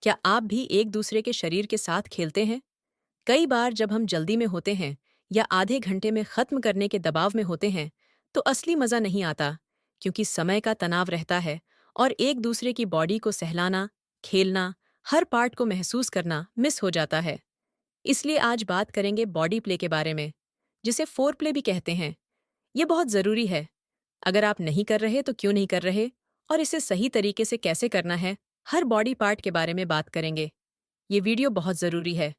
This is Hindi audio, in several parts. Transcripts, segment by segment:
क्या आप भी एक दूसरे के शरीर के साथ खेलते हैं? कई बार जब हम जल्दी में होते हैं या आधे घंटे में खत्म करने के दबाव में होते हैं, तो असली मजा नहीं आता, क्योंकि समय का तनाव रहता है और एक दूसरे की बॉडी को सहलाना, खेलना, हर पार्ट को महसूस करना मिस हो जाता है। इसलिए आज बात करेंगे बॉडी प्ले के बारे में, जिसे फोर प्ले भी कहते हैं। ये बहुत जरूरी है। अगर आप नहीं कर रहे तो क्यों नहीं कर रहे, और इसे सही तरीके से कैसे करना है, हर बॉडी पार्ट के बारे में बात करेंगे। ये वीडियो बहुत जरूरी है।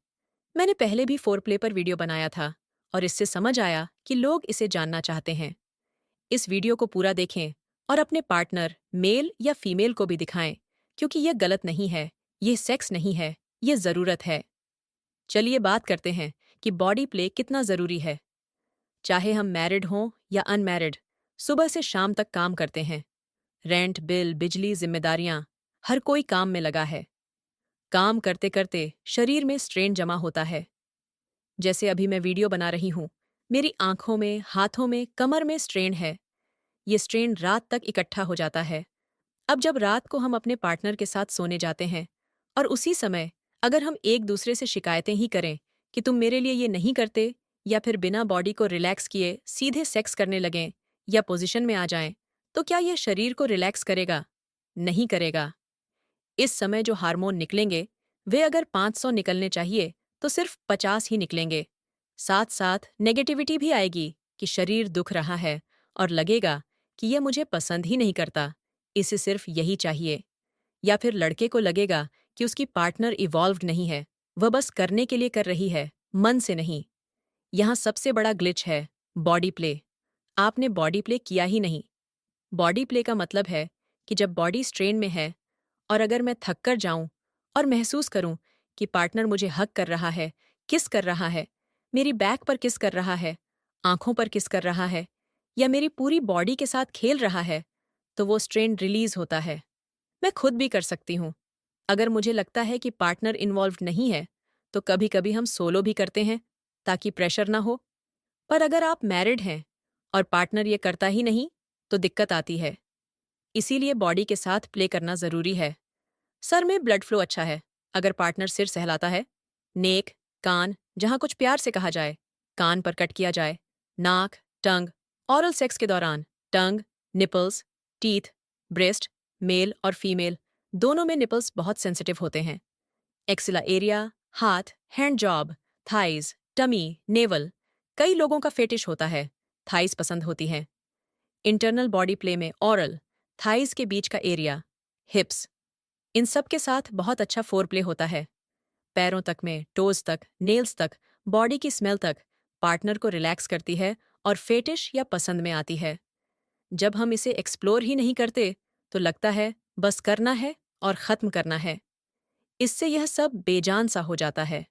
मैंने पहले भी फोर प्ले पर वीडियो बनाया था और इससे समझ आया कि लोग इसे जानना चाहते हैं। इस वीडियो को पूरा देखें और अपने पार्टनर, मेल या फीमेल को भी दिखाएं, क्योंकि यह गलत नहीं है, ये सेक्स नहीं है, ये जरूरत है। चलिए बात करते हैं कि बॉडी प्ले कितना जरूरी है। चाहे हम मैरिड हों या अनमैरिड, सुबह से शाम तक काम करते हैं। रेंट, बिल, बिजली, जिम्मेदारियां, हर कोई काम में लगा है। काम करते करते शरीर में स्ट्रेन जमा होता है। जैसे अभी मैं वीडियो बना रही हूँ, मेरी आंखों में, हाथों में, कमर में स्ट्रेन है। ये स्ट्रेन रात तक इकट्ठा हो जाता है। अब जब रात को हम अपने पार्टनर के साथ सोने जाते हैं और उसी समय अगर हम एक दूसरे से शिकायतें ही करें कि तुम मेरे लिए ये नहीं करते, या फिर बिना बॉडी को रिलैक्स किए सीधे सेक्स करने लगें या पोजीशन में आ जाएं, तो क्या यह शरीर को रिलैक्स करेगा? नहीं करेगा। इस समय जो हार्मोन निकलेंगे, वे अगर 500 निकलने चाहिए तो सिर्फ 50 ही निकलेंगे। साथ साथ नेगेटिविटी भी आएगी कि शरीर दुख रहा है और लगेगा कि यह मुझे पसंद ही नहीं करता, इसे सिर्फ यही चाहिए। या फिर लड़के को लगेगा कि उसकी पार्टनर इवॉल्व्ड नहीं है, वह बस करने के लिए कर रही है, मन से नहीं। यहाँ सबसे बड़ा ग्लिच है बॉडी प्ले। आपने बॉडी प्ले किया ही नहीं। बॉडी प्ले का मतलब है कि जब बॉडी स्ट्रेन में है और अगर मैं थक कर जाऊं और महसूस करूं कि पार्टनर मुझे हग कर रहा है, किस कर रहा है, मेरी बैक पर किस कर रहा है, आंखों पर किस कर रहा है, या मेरी पूरी बॉडी के साथ खेल रहा है, तो वो स्ट्रेन रिलीज होता है। मैं खुद भी कर सकती हूँ। अगर मुझे लगता है कि पार्टनर इन्वॉल्व नहीं है, तो कभी कभी हम सोलो भी करते हैं ताकि प्रेशर ना हो। पर अगर आप मैरिड हैं और पार्टनर ये करता ही नहीं, तो दिक्कत आती है। इसीलिए बॉडी के साथ प्ले करना जरूरी है। सर में ब्लड फ्लो अच्छा है अगर पार्टनर सिर सहलाता है। नेक, कान, जहां कुछ प्यार से कहा जाए, कान पर कट किया जाए। नाक, टंग, ओरल सेक्स के दौरान tongue, nipples, teeth, breast, male और फीमेल दोनों में निपल्स बहुत सेंसिटिव होते हैं। एक्सिला एरिया, हाथ, hand job, thighs, tummy, navel, कई लोगों का फेटिश होता है। थाइज पसंद होती हैं। इंटरनल बॉडी प्ले में ओरल, थाइज के बीच का एरिया, हिप्स, इन सब के साथ बहुत अच्छा फोर प्ले होता है। पैरों तक में, टोज तक, नेल्स तक, बॉडी की स्मेल तक पार्टनर को रिलैक्स करती है और फेटिश या पसंद में आती है। जब हम इसे एक्सप्लोर ही नहीं करते, तो लगता है बस करना है और खत्म करना है। इससे यह सब बेजान सा हो जाता है।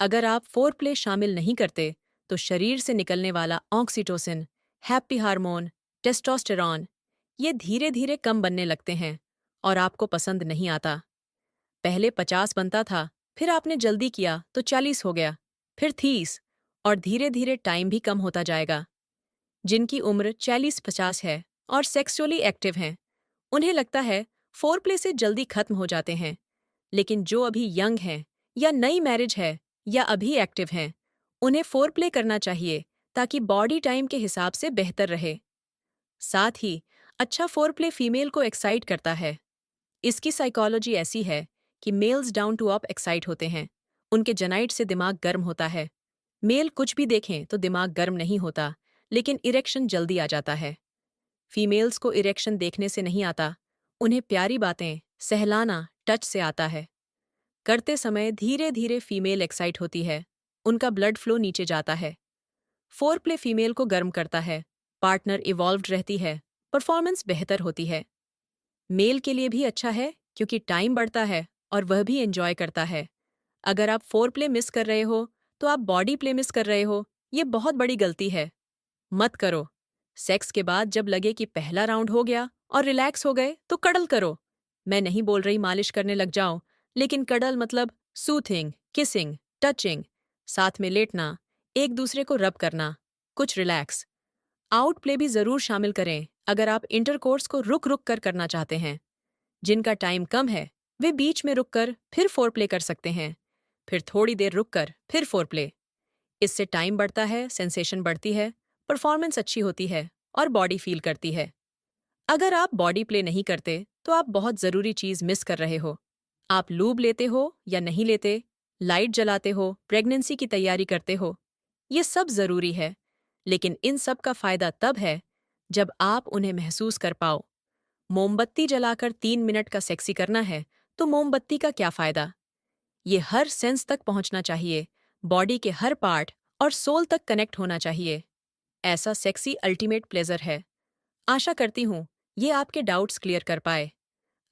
अगर आप फोर प्ले शामिल नहीं करते, तो शरीर से निकलने वाला ऑक्सीटोसिन, हैप्पी हार्मोन, टेस्टोस्टेरॉन, ये धीरे धीरे कम बनने लगते हैं और आपको पसंद नहीं आता। पहले 50 बनता था, फिर आपने जल्दी किया तो 40 हो गया, फिर 30, और धीरे धीरे टाइम भी कम होता जाएगा। जिनकी उम्र 40-50 है और सेक्सुअली एक्टिव हैं, उन्हें लगता है फोर प्ले से जल्दी खत्म हो जाते हैं। लेकिन जो अभी यंग हैं या नई मैरिज है या अभी एक्टिव हैं, उन्हें फोर प्ले करना चाहिए ताकि बॉडी टाइम के हिसाब से बेहतर रहे। साथ ही अच्छा फोर प्ले फीमेल को एक्साइट करता है। इसकी साइकोलॉजी ऐसी है कि males down to up excite होते हैं। उनके जेनाइट से दिमाग गर्म होता है। मेल कुछ भी देखें तो दिमाग गर्म नहीं होता, लेकिन इरेक्शन जल्दी आ जाता है। फीमेल्स को इरेक्शन देखने से नहीं आता, उन्हें प्यारी बातें, सहलाना, टच से आता है। करते समय धीरे धीरे फीमेल एक्साइट होती है, उनका ब्लड फ्लो नीचे जाता है। फोर प्ले फीमेल को गर्म करता है, पार्टनर इवॉल्व्ड रहती है, परफॉर्मेंस बेहतर होती है। मेल के लिए भी अच्छा है क्योंकि टाइम बढ़ता है और वह भी एंजॉय करता है। अगर आप फोर प्ले मिस कर रहे हो, तो आप बॉडी प्ले मिस कर रहे हो। ये बहुत बड़ी गलती है। मत करो। सेक्स के बाद जब लगे कि पहला राउंड हो गया और रिलैक्स हो गए, तो कडल करो। मैं नहीं बोल रही मालिश करने लग जाओ, लेकिन कडल मतलब सूथिंग, किसिंग, टचिंग, साथ में लेटना, एक दूसरे को रब करना, कुछ रिलैक्स। आउट प्ले भी जरूर शामिल करें अगर आप इंटरकोर्स को रुक रुक कर करना चाहते हैं। जिनका टाइम कम है, वे बीच में रुककर फिर फोरप्ले कर सकते हैं, फिर थोड़ी देर रुककर फिर फोरप्ले। इससे टाइम बढ़ता है, सेंसेशन बढ़ती है, परफॉर्मेंस अच्छी होती है और बॉडी फील करती है। अगर आप बॉडी प्ले नहीं करते, तो आप बहुत ज़रूरी चीज़ मिस कर रहे हो। आप लूब लेते हो या नहीं लेते, लाइट जलाते हो, प्रेगनेंसी की तैयारी करते हो, ये सब ज़रूरी है, लेकिन इन सब का फ़ायदा तब है जब आप उन्हें महसूस कर पाओ। मोमबत्ती जलाकर 3 मिनट का सेक्सी करना है, तो मोमबत्ती का क्या फ़ायदा? ये हर सेंस तक पहुंचना चाहिए, बॉडी के हर पार्ट और सोल तक कनेक्ट होना चाहिए। ऐसा सेक्सी अल्टीमेट प्लेजर है। आशा करती हूँ ये आपके डाउट्स क्लियर कर पाए।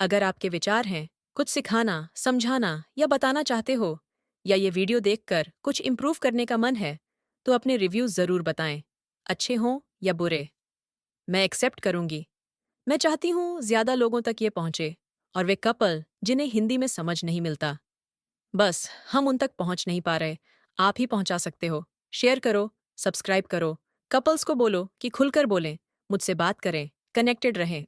अगर आपके विचार हैं, कुछ सिखाना, समझाना या बताना चाहते हो, या ये वीडियो देखकर कुछ इम्प्रूव करने का मन है, तो अपने रिव्यू ज़रूर बताएं, अच्छे हों या बुरे। मैं एक्सेप्ट करूंगी। मैं चाहती हूँ ज़्यादा लोगों तक ये पहुँचे, और वे कपल जिन्हें हिंदी में समझ नहीं मिलता, बस हम उन तक पहुँच नहीं पा रहे, आप ही पहुँचा सकते हो। शेयर करो, सब्सक्राइब करो, कपल्स को बोलो कि खुलकर बोलें, मुझसे बात करें, कनेक्टेड रहें।